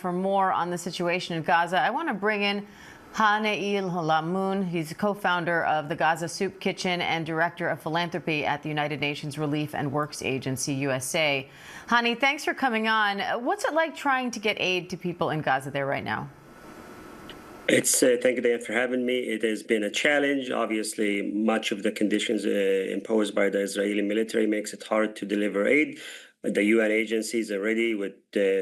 For more on the situation in Gaza, I want to bring in Hani Almadhoun. He's a co-founder of the Gaza Soup Kitchen and director of philanthropy at the United Nations Relief and Works Agency, USA. Hani, thanks for coming on. What's it like trying to get aid to people in Gaza there right now? Thank you, Dan, for having me. It has been a challenge. Obviously, much of the conditions imposed by the Israeli military makes it hard to deliver aid. The UN agencies are ready with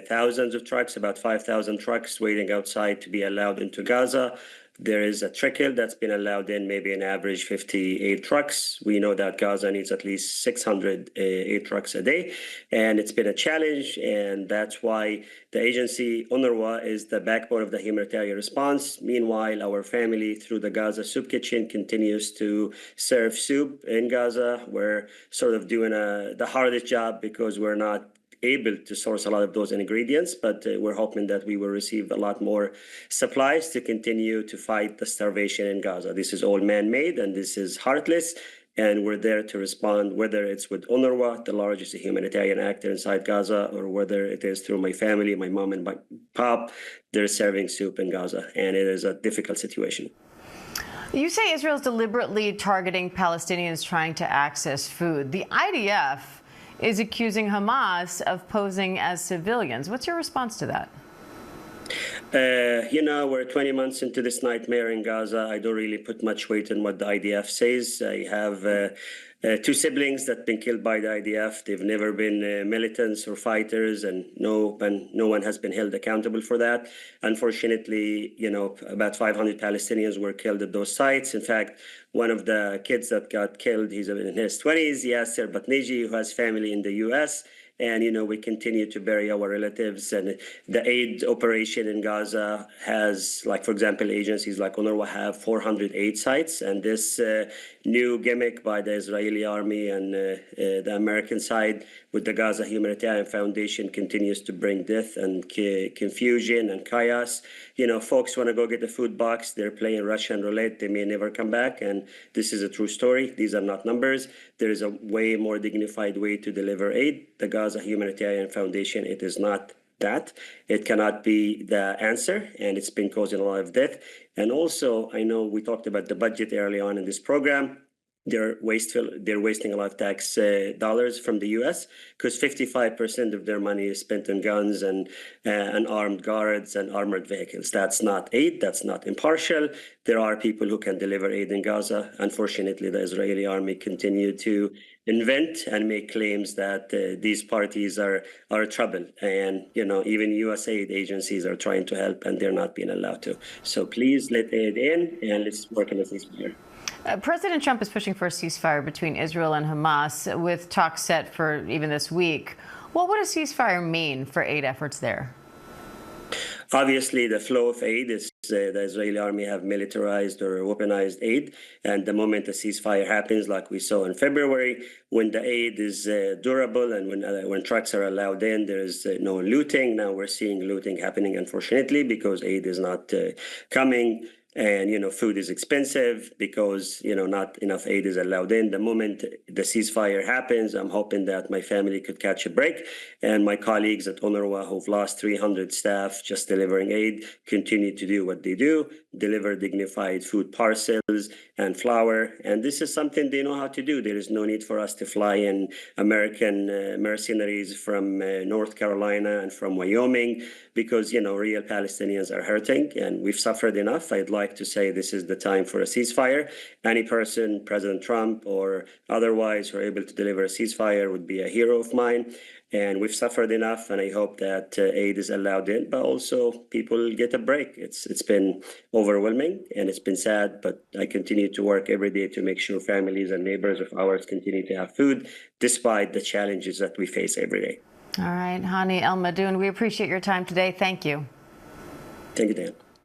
thousands of trucks, about 5,000 trucks waiting outside to be allowed into Gaza. There is a trickle that's been allowed in, maybe an average 58 trucks. We know that Gaza needs at least 600 aid trucks a day, and it's been a challenge, and that's why the agency, UNRWA, is the backbone of the humanitarian response. Meanwhile, our family, through the Gaza Soup Kitchen, continues to serve soup in Gaza. We're sort of doing the hardest job because we're not able to source a lot of those ingredients, but we're hoping that we will receive a lot more supplies to continue to fight the starvation in Gaza. This is all man-made and this is heartless, and we're there to respond, whether it's with UNRWA, the largest humanitarian actor inside Gaza, or whether it is through my family, my mom and my pop. They're serving soup in Gaza, and it is a difficult situation. You say Israel's deliberately targeting Palestinians trying to access food. The IDF is accusing Hamas of posing as civilians. What's your response to that? We're 20 months into this nightmare in Gaza. I don't really put much weight on what the IDF says. I have two siblings that have been killed by the IDF. They've never been militants or fighters, and no one has been held accountable for that. Unfortunately, about 500 Palestinians were killed at those sites. In fact, one of the kids that got killed, he's in his 20s, Yasser Batniji, who has family in the U.S., and, we continue to bury our relatives. And the aid operation in Gaza has, like, for example, agencies like UNRWA have 400 aid sites. And this new gimmick by the Israeli army and the American side with the Gaza Humanitarian Foundation continues to bring death and confusion and chaos. Folks want to go get a food box. They're playing Russian roulette. They may never come back. And this is a true story. These are not numbers. There is a way more dignified way to deliver aid. The Gaza Humanitarian Foundation, it is not that. It cannot be the answer, and it's been causing a lot of death. And also, I know we talked about the budget early on in this program. They're wasting a lot of tax dollars from the U.S. because 55% of their money is spent on guns and armed guards and armored vehicles. That's not aid. That's not impartial. There are people who can deliver aid in Gaza. Unfortunately, the Israeli army continue to invent and make claims that these parties are trouble. And, even U.S. aid agencies are trying to help, and they're not being allowed to. So please let aid in, and let's work on a ceasefire. President Trump is pushing for a ceasefire between Israel and Hamas, with talks set for even this week. What would a ceasefire mean for aid efforts there? Obviously, the flow of aid is the Israeli army have militarized or weaponized aid. And the moment a ceasefire happens, like we saw in February, when the aid is durable and when trucks are allowed in, there is no looting. Now we're seeing looting happening, unfortunately, because aid is not coming. And, food is expensive because, not enough aid is allowed in. The moment the ceasefire happens, I'm hoping that my family could catch a break. And my colleagues at UNRWA, who've lost 300 staff just delivering aid, continue to do what they do, deliver dignified food parcels and flour. And this is something they know how to do. There is no need for us to fly in American mercenaries from North Carolina and from Wyoming because, real Palestinians are hurting and we've suffered enough. I'd like to say this is the time for a ceasefire. Any person, President Trump or otherwise, who are able to deliver a ceasefire would be a hero of mine. And we've suffered enough, and I hope that aid is allowed in, but also people get a break. It's been overwhelming and it's been sad, but I continue to work every day to make sure families and neighbors of ours continue to have food, despite the challenges that we face every day. All right, Hani Almadhoun, we appreciate your time today. Thank you. Thank you, Dan.